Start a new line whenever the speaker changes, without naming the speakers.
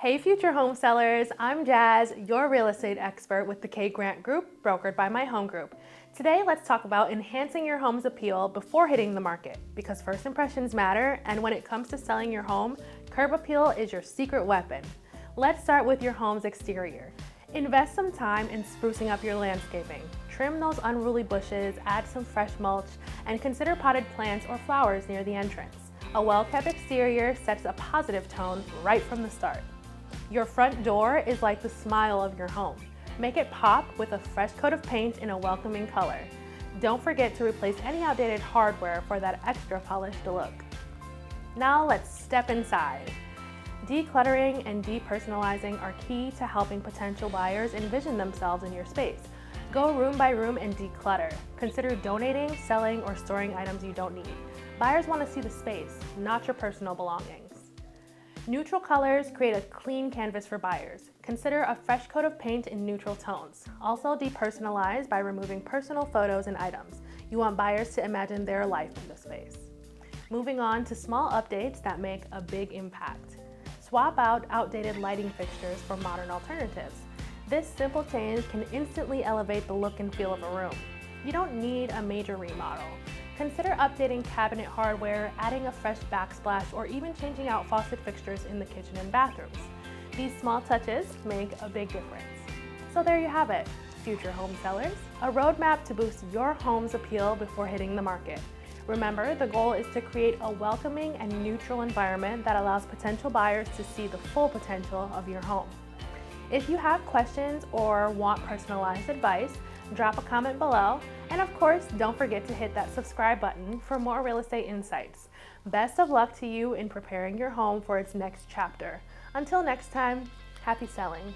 Hey future home sellers, I'm Jazz, your real estate expert with the K Grant Group, brokered by My Home Group. Today, let's talk about enhancing your home's appeal before hitting the market, because first impressions matter, and when it comes to selling your home, curb appeal is your secret weapon. Let's start with your home's exterior. Invest some time in sprucing up your landscaping. Trim those unruly bushes, add some fresh mulch, and consider potted plants or flowers near the entrance. A well-kept exterior sets a positive tone right from the start. Your front door is like the smile of your home. Make it pop with a fresh coat of paint in a welcoming color. Don't forget to replace any outdated hardware for that extra polished look. Now let's step inside. Decluttering and depersonalizing are key to helping potential buyers envision themselves in your space. Go room by room and declutter. Consider donating, selling, or storing items you don't need. Buyers want to see the space, not your personal belongings. Neutral colors create a clean canvas for buyers. Consider a fresh coat of paint in neutral tones. Also depersonalize by removing personal photos and items. You want buyers to imagine their life in the space. Moving on to small updates that make a big impact. Swap out outdated lighting fixtures for modern alternatives. This simple change can instantly elevate the look and feel of a room. You don't need a major remodel. Consider updating cabinet hardware, adding a fresh backsplash, or even changing out faucet fixtures in the kitchen and bathrooms. These small touches make a big difference. So there you have it, future home sellers, a roadmap to boost your home's appeal before hitting the market. Remember, the goal is to create a welcoming and neutral environment that allows potential buyers to see the full potential of your home. If you have questions or want personalized advice, drop a comment below. And of course, don't forget to hit that subscribe button for more real estate insights. Best of luck to you in preparing your home for its next chapter. Until next time, happy selling.